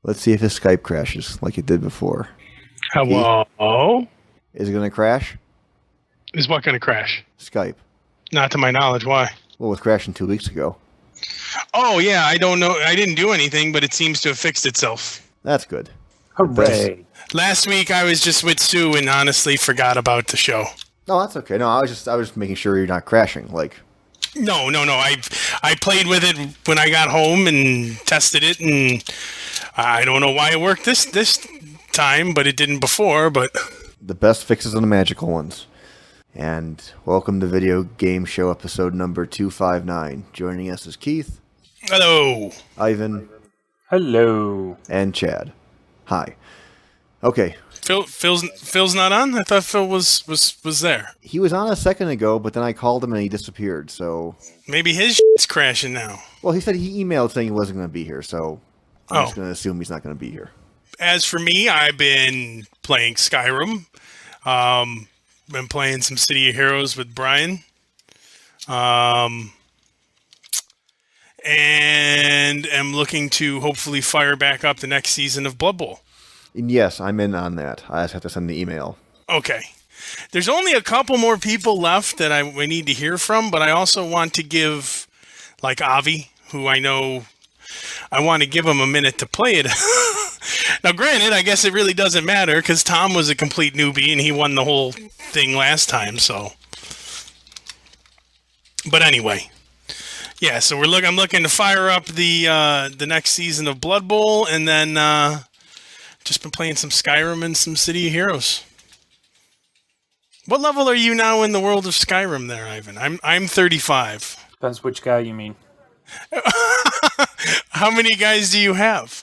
Let's see if his Skype crashes like it did before. Hello? Is it going to crash? Is what going to crash? Skype. Not to my knowledge. Why? Well, it was crashing 2 weeks ago. Oh, yeah. I don't know. I didn't do anything, but it seems to have fixed itself. That's good. Hooray. Last week, I was just with Sue and honestly forgot about the show. No, that's okay. No, I was making sure you're not crashing. No. I played with it when I got home and tested it, and I don't know why it worked this time, but it didn't before. But the best fixes are the magical ones. And welcome to Video Game Show episode number 259. Joining us is Keith. Hello. Ivan. Hello. And Chad. Hi. Okay. Phil's not on? I thought Phil was there. He was on a second ago, but then I called him and he disappeared, so... Maybe his shit's crashing now. Well, he said he emailed saying he wasn't going to be here, so I'm just going to assume he's not going to be here. As for me, I've been playing Skyrim. Been playing some City of Heroes with Brian. And am looking to hopefully fire back up the next season of Blood Bowl. And yes, I'm in on that. I just have to send the email. Okay. There's only a couple more people left that we need to hear from, but I also want to give, like Avi, who I know, I want to give him a minute to play it. Now, granted, I guess it really doesn't matter because Tom was a complete newbie and he won the whole thing last time. So, but anyway, yeah. So I'm looking to fire up the next season of Blood Bowl, and then just been playing some Skyrim and some City of Heroes. What level are you now in the world of Skyrim, there, Ivan? I'm 35. Depends which guy you mean. How many guys do you have?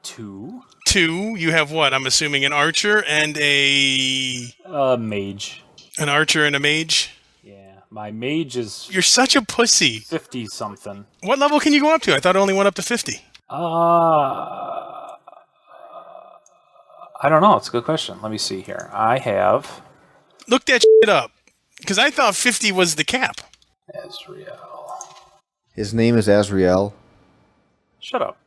2. 2. You have what? I'm assuming an archer and a... mage. An archer and a mage? Yeah, my mage is... You're such a pussy. 50-something. What level can you go up to? I thought it only went up to 50. I don't know. It's a good question. Let me see here. I have... Look that shit up. Because I thought 50 was the cap. Azrael. His name is Azrael. Shut up.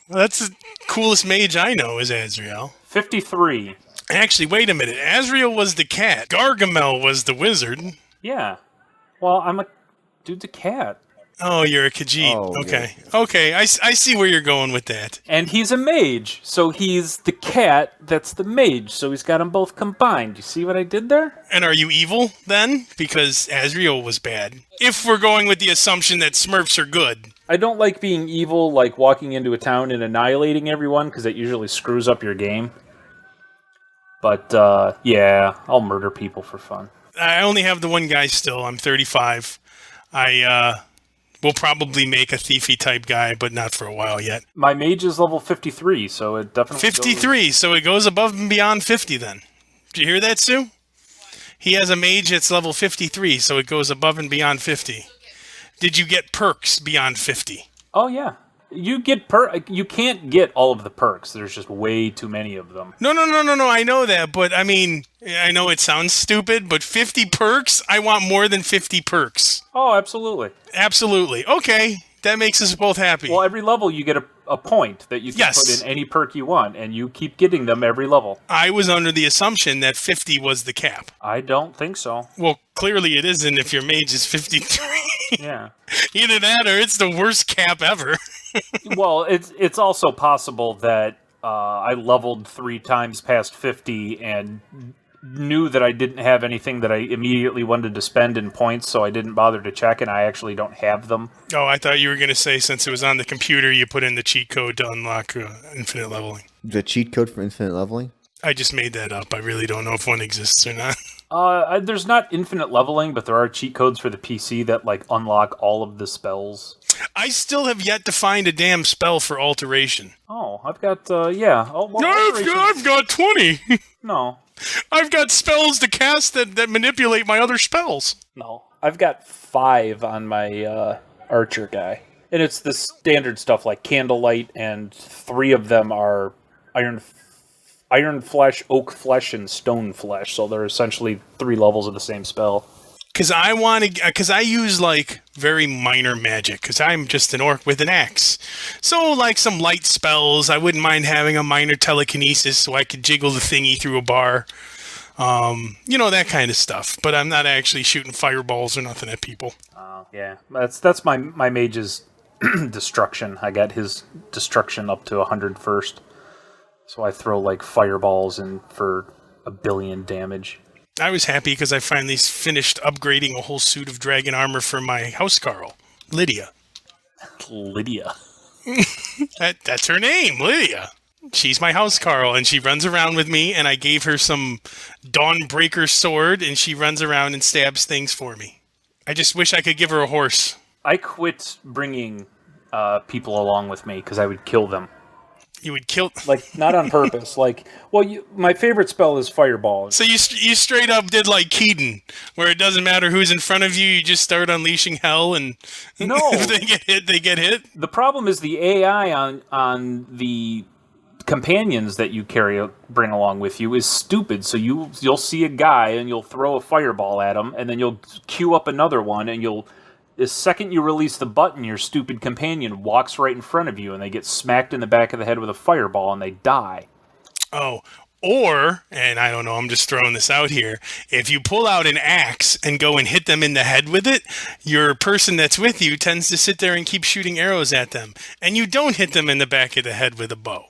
Well, that's the coolest mage I know is Azrael. 53. Actually, wait a minute. Azrael was the cat. Gargamel was the wizard. Yeah. Well, I'm a... Dude's a cat. Oh, you're a Khajiit. Oh, okay. yeah. Okay, I see where you're going with that. And he's a mage, so he's the cat that's the mage, so he's got them both combined. You see what I did there? And are you evil, then? Because Azrael was bad. If we're going with the assumption that Smurfs are good. I don't like being evil, like walking into a town and annihilating everyone, because that usually screws up your game. But, yeah, I'll murder people for fun. I only have the one guy still. I'm 35. We'll probably make a thiefy type guy, but not for a while yet. My mage is level 53, so it definitely 53, so it goes above and beyond 50 then. Did you hear that, Sue? He has a mage that's level 53, so it goes above and beyond 50. Did you get perks beyond 50? Oh, yeah. You can't get all of the perks. There's just way too many of them. No. I know that, but I mean, I know it sounds stupid, but 50 perks? I want more than 50 perks. Oh, absolutely. Absolutely. Okay, that makes us both happy. Well, every level you get a point that you can put in any perk you want, and you keep getting them every level. I was under the assumption that 50 was the cap. I don't think so. Well, clearly it isn't if your mage is 53. Yeah. Either that or it's the worst cap ever. Well, it's also possible that I leveled 3 times past 50 and knew that I didn't have anything that I immediately wanted to spend in points, so I didn't bother to check, and I actually don't have them. Oh, I thought you were going to say since it was on the computer, you put in the cheat code to unlock infinite leveling. The cheat code for infinite leveling? I just made that up. I really don't know if one exists or not. There's not infinite leveling, but there are cheat codes for the PC that unlock all of the spells. I still have yet to find a damn spell for alteration. Oh, I've got, yeah. Oh, well, I've got 20. No. I've got spells to cast that manipulate my other spells. No. I've got 5 on my archer guy. And it's the standard stuff like Candlelight, and 3 of them are Iron Flesh, Oak Flesh, and Stone Flesh. So they're essentially 3 levels of the same spell. Because I use like very minor magic because I'm just an orc with an axe. So like some light spells, I wouldn't mind having a minor telekinesis so I could jiggle the thingy through a bar. That kind of stuff. But I'm not actually shooting fireballs or nothing at people. Yeah, that's my mage's destruction. I got his destruction up to 100 first. So I throw like fireballs in for 1 billion damage. I was happy because I finally finished upgrading a whole suit of dragon armor for my housecarl, Lydia. Lydia. That's her name, Lydia. She's my housecarl, and she runs around with me, and I gave her some Dawnbreaker sword, and she runs around and stabs things for me. I just wish I could give her a horse. I quit bringing people along with me because I would kill them. You would kill... Like, not on purpose. My favorite spell is Fireball. So you straight up did like Keaton, where it doesn't matter who's in front of you, you just start unleashing hell, and no. if they get hit, they get hit? The problem is the AI on the companions that you bring along with you is stupid. So you'll see a guy, and you'll throw a fireball at him, and then you'll queue up another one, and the second you release the button, your stupid companion walks right in front of you, and they get smacked in the back of the head with a fireball, and they die. Oh, or, and I don't know, I'm just throwing this out here, if you pull out an axe and go and hit them in the head with it, your person that's with you tends to sit there and keep shooting arrows at them, and you don't hit them in the back of the head with a bow,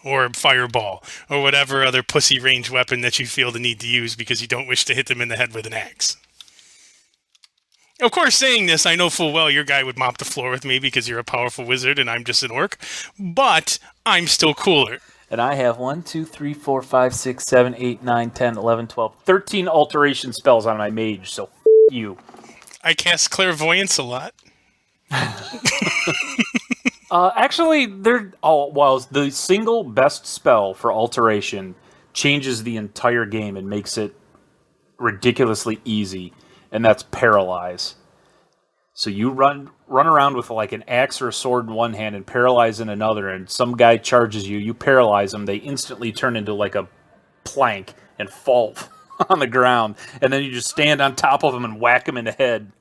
or a fireball, or whatever other pussy range weapon that you feel the need to use because you don't wish to hit them in the head with an axe. Of course, saying this, I know full well your guy would mop the floor with me because you're a powerful wizard and I'm just an orc, but I'm still cooler. And I have 1, 2, 3, 4, 5, 6, 7, 8, 9, 10, 11, 12, 13 alteration spells on my mage, so you. I cast clairvoyance a lot. Actually, the single best spell for alteration changes the entire game and makes it ridiculously easy. And that's paralyze. So you run around with like an axe or a sword in one hand and paralyze in another, and some guy charges you, you paralyze them, they instantly turn into like a plank and fall on the ground, and then you just stand on top of them and whack them in the head.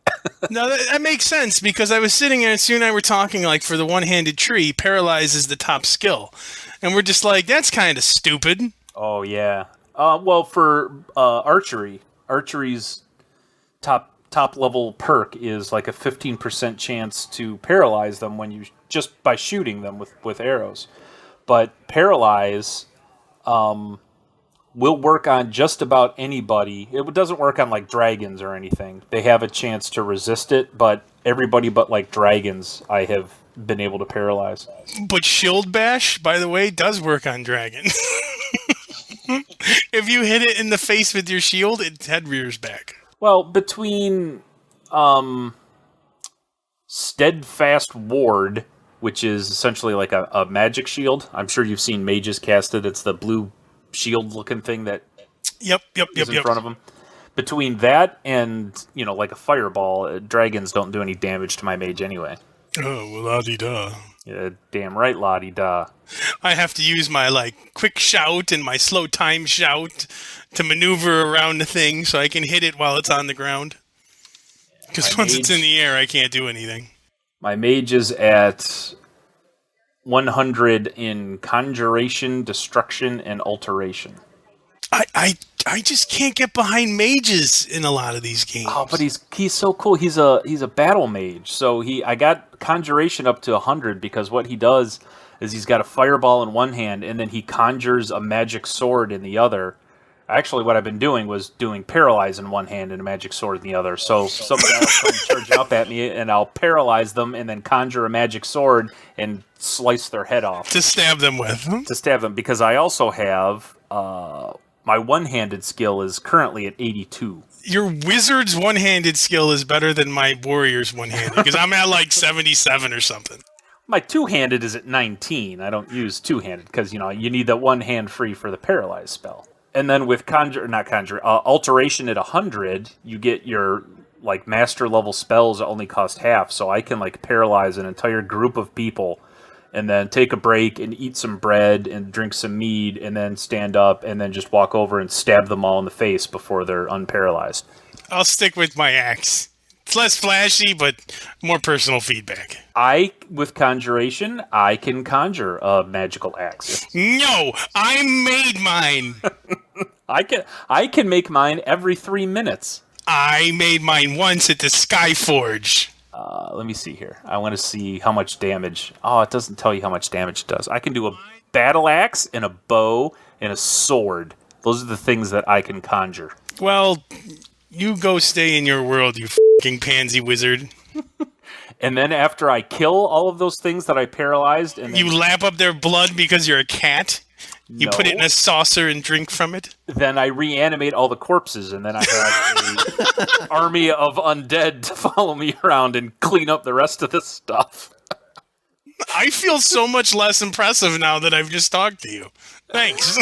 No, that makes sense, because I was sitting there and Sue and I were talking, like, for the one-handed tree, paralyze is the top skill. And we're just like, that's kind of stupid. Oh, yeah. Well, for archery's top level perk is like a 15% chance to paralyze them when you just by shooting them with arrows. But paralyze will work on just about anybody. It doesn't work on like dragons or anything. They have a chance to resist it, but everybody but like dragons I have been able to paralyze. But shield bash, by the way, does work on dragons. If you hit it in the face with your shield, its head rears back. Well, between Steadfast Ward, which is essentially like a magic shield. I'm sure you've seen mages cast it. It's the blue shield-looking thing that is in front of them. Between that and, like a fireball, dragons don't do any damage to my mage anyway. Oh, well, la-di-da. Yeah, damn right, la-di-da. I have to use my, quick shout and my slow time shout to maneuver around the thing so I can hit it while it's on the ground. Because once it's in the air, I can't do anything. My mage is at 100 in Conjuration, Destruction, and Alteration. I just can't get behind mages in a lot of these games. Oh, but he's so cool. He's a battle mage. So I got Conjuration up to 100 because what he does is he's got a fireball in one hand and then he conjures a magic sword in the other. Actually, what I've been doing was doing paralyze in one hand and a magic sword in the other. So somebody will come charge up at me and I'll paralyze them and then conjure a magic sword and slice their head off. To stab them with. To stab them, because I also have... my one-handed skill is currently at 82. Your wizard's one-handed skill is better than my warrior's one-handed, because I'm at 77 or something. My two-handed is at 19. I don't use two-handed, because, you need that one hand free for the paralyze spell. And then with alteration at 100, you get your, master-level spells that only cost half, so I can, paralyze an entire group of people and then take a break and eat some bread and drink some mead and then stand up and then just walk over and stab them all in the face before they're unparalyzed. I'll stick with my axe. It's less flashy, but more personal feedback. With conjuration, I can conjure a magical axe. No, I made mine. I can make mine every 3 minutes. I made mine once at the Skyforge. Let me see here. I want to see how much damage. Oh, it doesn't tell you how much damage it does. I can do a battle axe and a bow and a sword. Those are the things that I can conjure. Well, you go stay in your world, you f***ing pansy wizard. And then after I kill all of those things that I paralyzed... and You lap up their blood because you're a cat? You put it in a saucer and drink from it? Then I reanimate all the corpses, and then I have an army of undead to follow me around and clean up the rest of this stuff. I feel so much less impressive now that I've just talked to you. Thanks.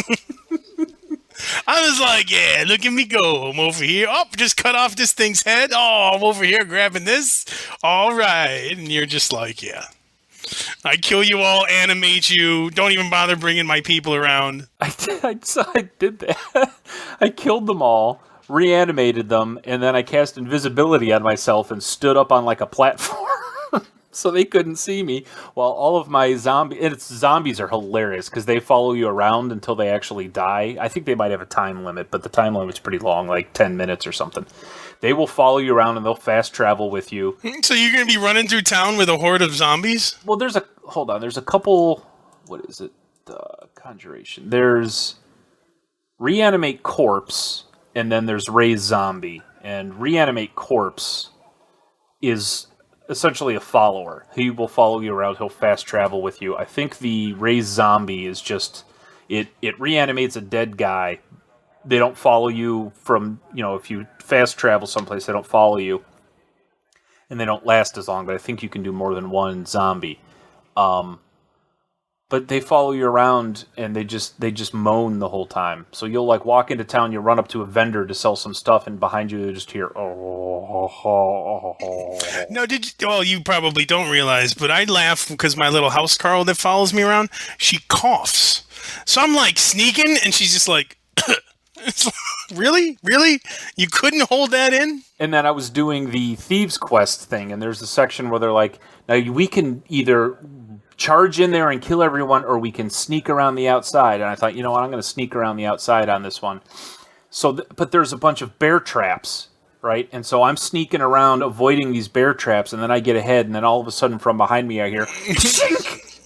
I was like, yeah, look at me go. I'm over here. Oh, just cut off this thing's head. Oh, I'm over here grabbing this. All right. And you're just like, yeah. I kill you all, animate you. Don't even bother bringing my people around. I did that. I killed them all, reanimated them, and then I cast invisibility on myself and stood up on like a platform. So they couldn't see me, while all of my zombies are hilarious because they follow you around until they actually die. I think they might have a time limit, but the time limit's pretty long, like 10 minutes or something. They will follow you around and they'll fast travel with you. So you're going to be running through town with a horde of zombies? Well, there's a couple, what is it? Conjuration. There's reanimate corpse, and then there's raise zombie. And reanimate corpse is essentially a follower. He will follow you around. He'll fast travel with you. I think the raise zombie is just it reanimates a dead guy. They don't follow you from, if you fast travel someplace, they don't follow you, and they don't last as long. But I think you can do more than one zombie. But they follow you around, and they just moan the whole time. So you'll like walk into town, you run up to a vendor to sell some stuff, and behind you they just hear No, well, you probably don't realize, but I laugh because my little house Carl that follows me around, she coughs. So I'm like sneaking, and she's just like, it's like, really? You couldn't hold that in? And then I was doing the Thieves Quest thing, and there's a section where they're like, now we can either charge in there and kill everyone, or we can sneak around the outside. And I thought, you know what, I'm going to sneak around the outside on this one. So, but there's a bunch of bear traps, right? And so I'm sneaking around, avoiding these bear traps, and then I get ahead, and then all of a sudden from behind me I hear,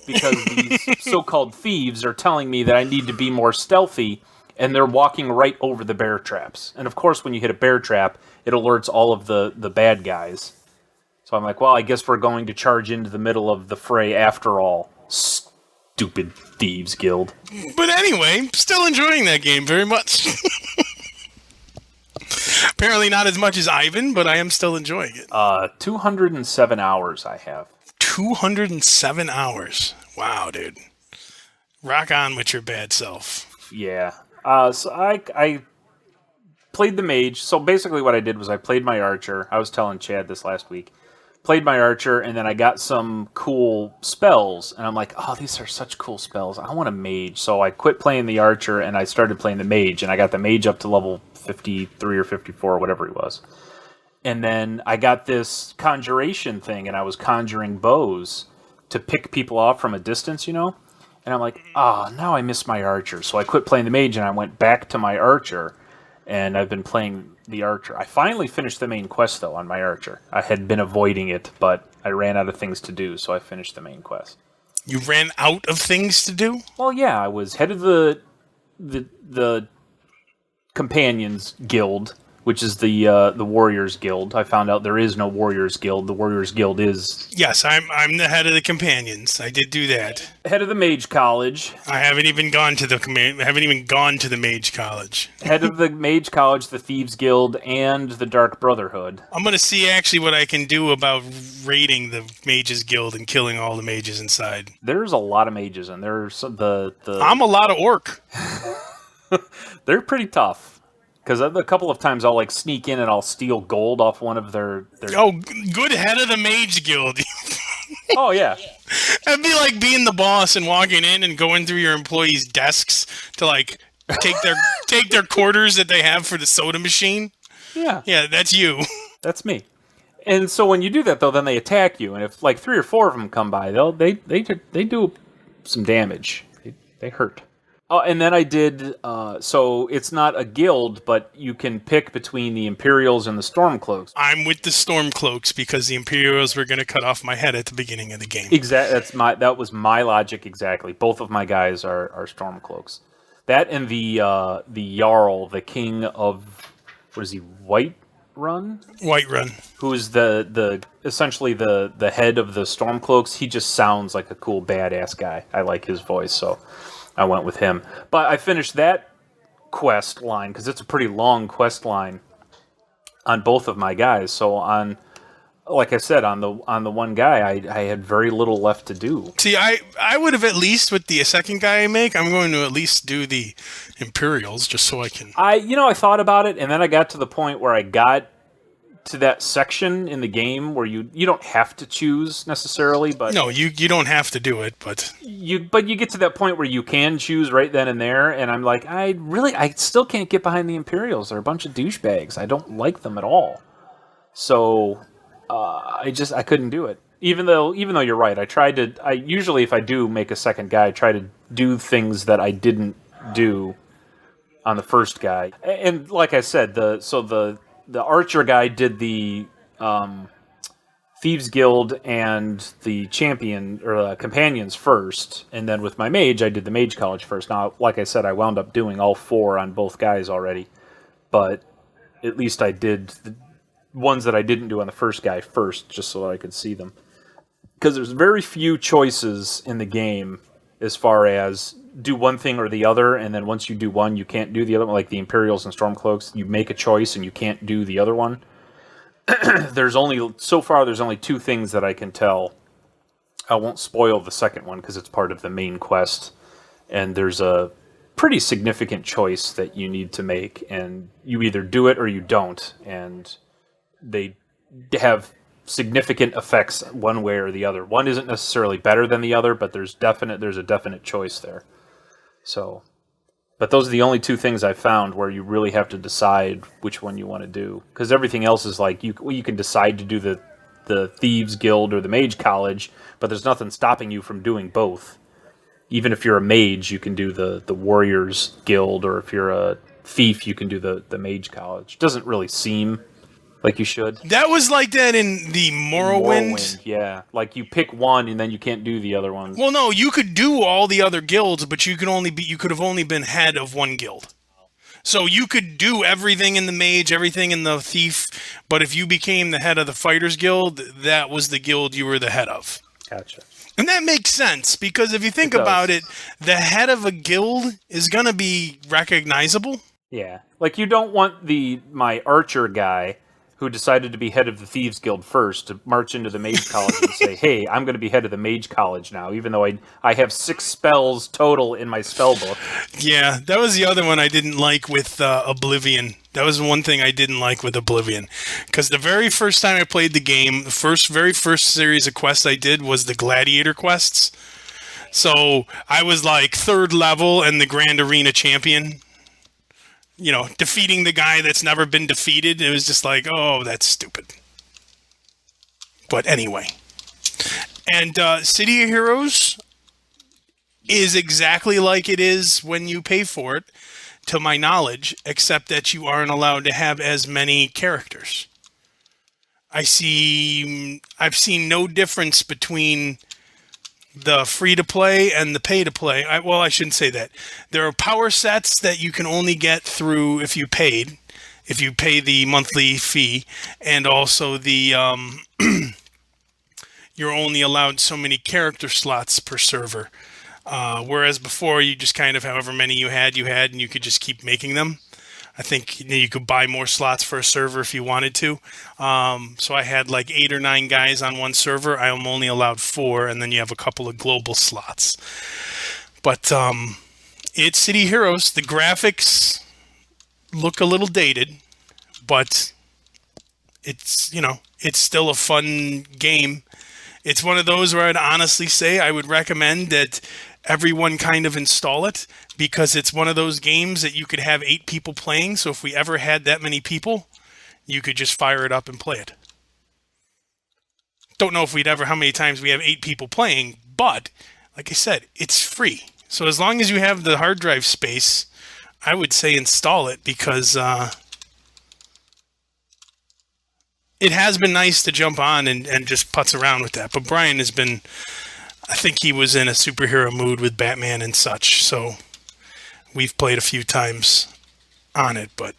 because these so-called thieves are telling me that I need to be more stealthy, and they're walking right over the bear traps. And of course, when you hit a bear trap, it alerts all of the bad guys. So I'm like, well, I guess we're going to charge into the middle of the fray after all. Stupid Thieves Guild. But anyway, still enjoying that game very much. Apparently not as much as Ivan, but I am still enjoying it. 207 hours I have. 207 hours. Wow, dude. Rock on with your bad self. Yeah. So I played the mage. So basically what I did was I played my archer. I was telling Chad this last week. Played my archer, and then I got some cool spells. And I'm like, oh, these are such cool spells. I want a mage. So I quit playing the archer, and I started playing the mage. And I got the mage up to level 53 or 54, or whatever he was. And then I got this conjuration thing, and I was conjuring bows to pick people off from a distance, And I'm like, now I miss my archer. So I quit playing the mage, and I went back to my archer, and I've been playing the archer. I finally finished the main quest, though, on my archer. I had been avoiding it, but I ran out of things to do, so I finished the main quest. You ran out of things to do? Well, yeah, I was head of the Companions Guild, which is the Warriors Guild. I found out there is no Warriors Guild. The Warriors Guild is... Yes, I'm the head of the Companions. I did do that. Head of the Mage College. I haven't even gone to the Mage College. Head of the Mage College, the Thieves Guild, and the Dark Brotherhood. I'm going to see actually what I can do about raiding the Mages Guild and killing all the mages inside. There's a lot of mages, and there's the... I'm a lot of orc. They're pretty tough. Because a couple of times I'll sneak in and I'll steal gold off one of their... Oh, good head of the Mage Guild. Oh, yeah. That'd be like being the boss and walking in and going through your employees' desks to take their quarters that they have for the soda machine. Yeah, Yeah, that's you. that's me. And so when you do that, though, then they attack you, and if like 3 or 4 of them come by, they do some damage. They hurt. Oh, and then I did. So it's not a guild, but you can pick between the Imperials and the Stormcloaks. I'm with the Stormcloaks because the Imperials were going to cut off my head at the beginning of the game. That was my logic exactly. Both of my guys are Stormcloaks. That and the Jarl, the king of what is he? Whiterun. Who is essentially the head of the Stormcloaks. He just sounds like a cool badass guy. I like his voice, so I went with him. But I finished that quest line because it's a pretty long quest line on both of my guys. So like I said, on the one guy, I had very little left to do. See, I would have at least with the second guy I make, I'm going to at least do the Imperials just so I can. I thought about it, and then I got to the point where I got to that section in the game where you don't have to choose necessarily, but No, you don't have to do it, but you get to that point where you can choose right then and there, and I'm like, I still can't get behind the Imperials. They're a bunch of douchebags. I don't like them at all. So I couldn't do it. Even though you're right, I usually if I do make a second guy, I try to do things that I didn't do on the first guy. And like I said, the archer guy did the Thieves Guild and the champion or companions first, and then with my mage, I did the mage college first. Now, like I said, I wound up doing all 4 on both guys already, but at least I did the ones that I didn't do on the first guy first, just so that I could see them. Because there's very few choices in the game as far as do one thing or the other, and then once you do one, you can't do the other one. Like the Imperials and Stormcloaks, you make a choice and you can't do the other one. There's only 2 things that I can tell. I won't spoil the second one because it's part of the main quest, and there's a pretty significant choice that you need to make, and you either do it or you don't, and they have significant effects one way or the other. One isn't necessarily better than the other, but there's a definite choice there. So, but those are the only 2 things I found where you really have to decide which one you want to do, because everything else is like you can decide to do the Thieves Guild or the Mage College, but there's nothing stopping you from doing both. Even if you're a mage, you can do the Warriors Guild, or if you're a thief, you can do the Mage College. Doesn't really seem like you should. that was like that in the Morrowind. Yeah. Like you pick one and then you can't do the other ones. Well, no, you could do all the other guilds, but you could have only been head of one guild. So you could do everything in the mage, everything in the thief, but if you became the head of the fighters guild, that was the guild you were the head of. Gotcha. And that makes sense, because if you think about it, the head of a guild is going to be recognizable. Yeah. Like you don't want my archer guy who decided to be head of the Thieves Guild first to march into the Mage College and say, hey, I'm going to be head of the Mage College now, even though I have 6 spells total in my spell book. Yeah, that was the other one I didn't like with Oblivion. That was one thing I didn't like with Oblivion. Because the very first time I played the game, the very first series of quests I did was the Gladiator quests. So I was like 3rd level and the Grand Arena champion. Defeating the guy that's never been defeated. It was just like, oh, that's stupid. But anyway. And City of Heroes is exactly like it is when you pay for it, to my knowledge, except that you aren't allowed to have as many characters. I've seen no difference between the free-to-play and the pay-to-play. I shouldn't say that. There are power sets that you can only get through if you pay the monthly fee, and also the you're only allowed so many character slots per server. Whereas before, you just kind of, however many you had, and you could just keep making them. I think you could buy more slots for a server if you wanted to. So I had like 8 or 9 guys on one server. I am only allowed 4, and then you have a couple of global slots. But it's City Heroes. The graphics look a little dated, but it's still a fun game. It's one of those where I'd honestly say I would recommend that everyone kind of install it, because it's one of those games that you could have 8 people playing. So if we ever had that many people, you could just fire it up and play it. Don't know if how many times we have 8 people playing, but like I said, it's free. So as long as you have the hard drive space, I would say install it, because it has been nice to jump on and just putz around with that. But Brian has been, I think he was in a superhero mood with Batman and such, so we've played a few times on it, but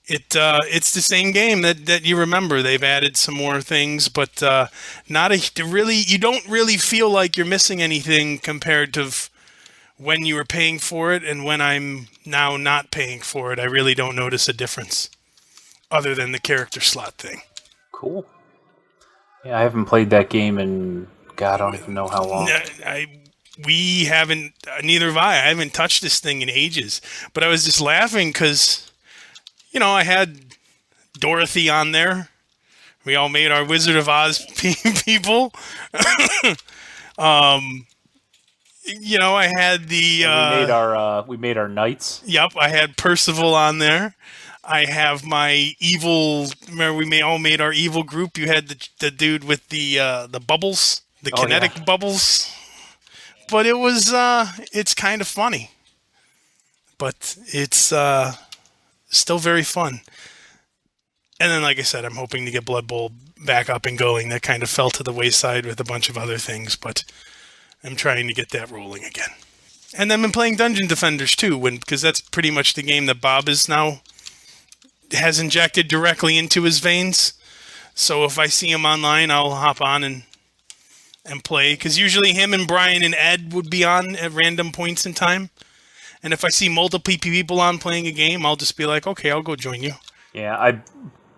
it's the same game that you remember. They've added some more things, but you don't really feel like you're missing anything compared to when you were paying for it and when I'm now not paying for it. I really don't notice a difference, other than the character slot thing. Cool. Yeah, I haven't played that game in, God, I don't even know how long. We haven't, neither have I. I haven't touched this thing in ages. But I was just laughing because, I had Dorothy on there. We all made our Wizard of Oz people. I had the... we made our knights. Yep, I had Percival on there. I have my evil... Remember, we all made our evil group. You had the dude with the bubbles, the kinetic bubbles. But it was... it's kind of funny. But it's still very fun. And then, like I said, I'm hoping to get Blood Bowl back up and going. That kind of fell to the wayside with a bunch of other things, but I'm trying to get that rolling again. And then I've been playing Dungeon Defenders too, because that's pretty much the game that Bob has injected directly into his veins. So if I see him online, I'll hop on and play. Because usually him and Brian and Ed would be on at random points in time. And if I see multiple people on playing a game, I'll just be like, okay, I'll go join you. Yeah,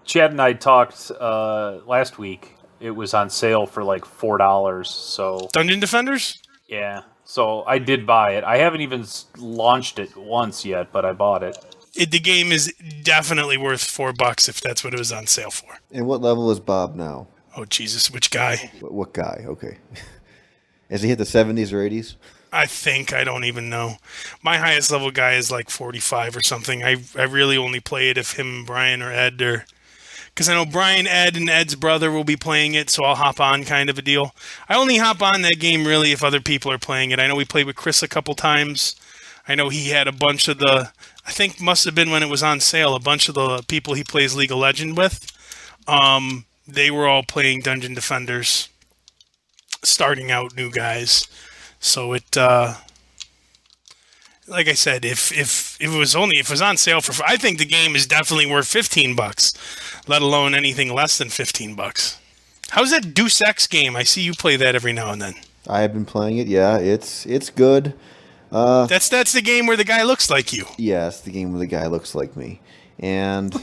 Chad and I talked last week. It was on sale for like $4. So Dungeon Defenders? Yeah. So I did buy it. I haven't even launched it once yet, but I bought it. The game is definitely worth $4 if that's what it was on sale for. And what level is Bob now? Oh, Jesus, which guy? What guy? Okay. Has he hit the 70s or 80s? I don't even know. My highest level guy is like 45 or something. I really only play it if him, Brian, or Ed because I know Brian, Ed, and Ed's brother will be playing it, so I'll hop on kind of a deal. I only hop on that game really if other people are playing it. I know we played with Chris a couple times. I know he had a bunch of I think must have been when it was on sale, a bunch of the people he plays League of Legends with. They were all playing Dungeon Defenders, starting out new guys. So it, like I said, if it was on sale for, I think the game is definitely worth $15, let alone anything less than $15. How's that Deus Ex game? I see you play that every now and then. I have been playing it. Yeah, it's good. That's the game where the guy looks like you. Yes, the game where the guy looks like me, and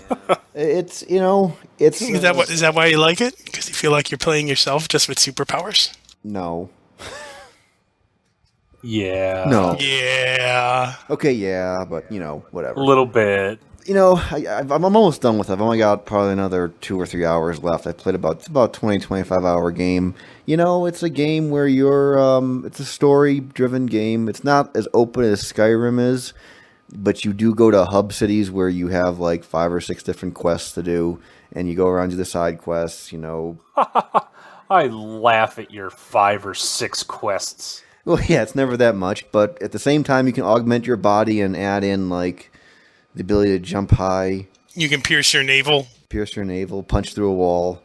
it's it's. Is that why you like it? Because you feel like you're playing yourself just with superpowers? No. Yeah. No. Yeah. Okay, yeah, but, whatever. A little bit. I'm almost done with it. I've only got probably another 2 or 3 hours left. I played about 20-25 hour game. It's a game where it's a story-driven game. It's not as open as Skyrim is, but you do go to hub cities where you have like 5 or 6 different quests to do, and you go around to the side quests, I laugh at your 5 or 6 quests. Well, yeah, it's never that much, but at the same time, you can augment your body and add in, like, the ability to jump high. You can pierce your navel. Punch through a wall.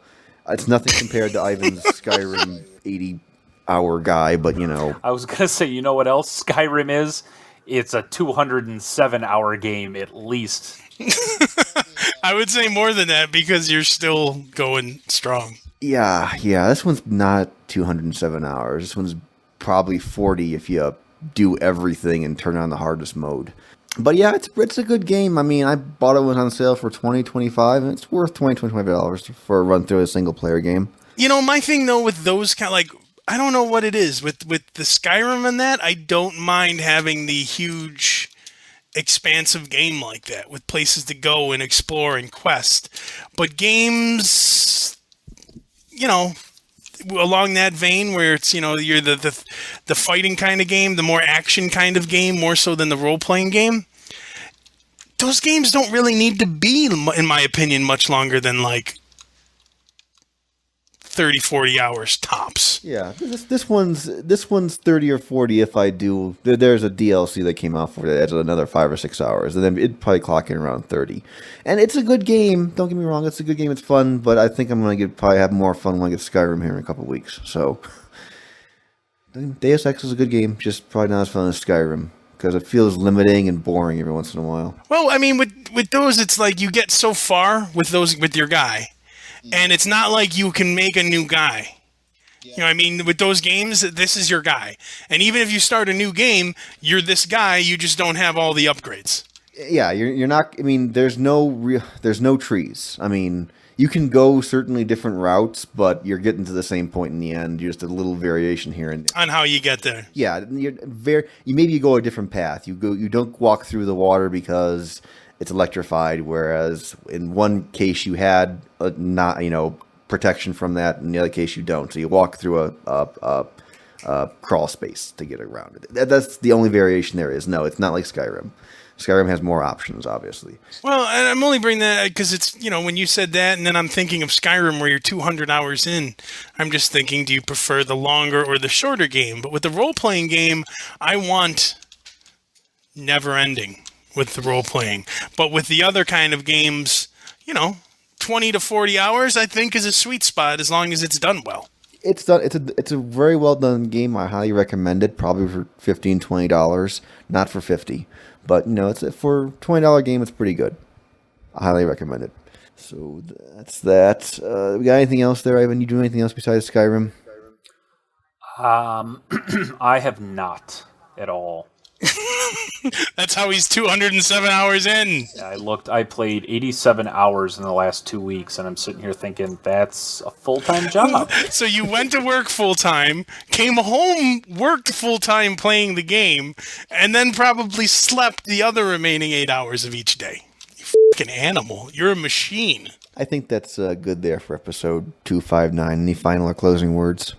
It's nothing compared to Ivan's Skyrim 80-hour guy, but, I was going to say, you know what else Skyrim is? It's a 207-hour game, at least. I would say more than that, because you're still going strong. Yeah, this one's not 207 hours. This one's probably 40 if you do everything and turn on the hardest mode. But yeah, it's a good game. I mean, I bought it when it was on sale for $20-$25, and it's worth $20-$25 for a run through a single player game. My thing though with those I don't know what it is with the Skyrim and that. I don't mind having the huge, expansive game like that with places to go and explore and quest. But games, along that vein where it's, you're the fighting kind of game, the more action kind of game, more so than the role-playing game, those games don't really need to be, in my opinion, much longer than like 30, 40 hours tops. Yeah, this one's 30 or 40 if I do. There's a DLC that came out for it that's another 5 or 6 hours, and then it'd probably clock in around 30. And it's a good game. Don't get me wrong, it's a good game. It's fun, but I think I'm gonna probably have more fun when I get Skyrim here in a couple of weeks. So, Deus Ex is a good game, just probably not as fun as Skyrim because it feels limiting and boring every once in a while. Well, I mean, with those, it's like you get so far with your guy, and it's not like you can make a new guy. You know what I mean? With those games, this is your guy. And even if you start a new game, you're this guy, you just don't have all the upgrades. Yeah, you're not. I mean, there's no trees. I mean, you can go certainly different routes, but you're getting to the same point in the end. Just a little variation here and there. On how you get there. Yeah, you go a different path. You don't walk through the water because it's electrified. Whereas in one case you had protection from that, in the other case you don't. So you walk through a crawl space to get around it. That's the only variation there is. No, it's not like Skyrim. Skyrim has more options, obviously. Well, and I'm only bringing that because it's, when you said that, and then I'm thinking of Skyrim where you're 200 hours in. I'm just thinking, do you prefer the longer or the shorter game? But with the role-playing game, I want never-ending with the role-playing. But with the other kind of games, 20 to 40 hours, I think, is a sweet spot as long as it's done well. It's done. It's a very well done game. I highly recommend it. Probably for $15, $20, not for $50. But it's for a $20 game. It's pretty good. I highly recommend it. So that's that. We got anything else there, Ivan? You do anything else besides Skyrim? I have not at all. That's how he's 207 hours in. I played 87 hours in the last 2 weeks, and I'm sitting here thinking that's a full-time job. So you went to work full-time, came home, worked full-time playing the game, and then probably slept the other remaining 8 hours of each day. You fucking animal. You're a machine. I think that's good there for episode 259. Any final or closing words?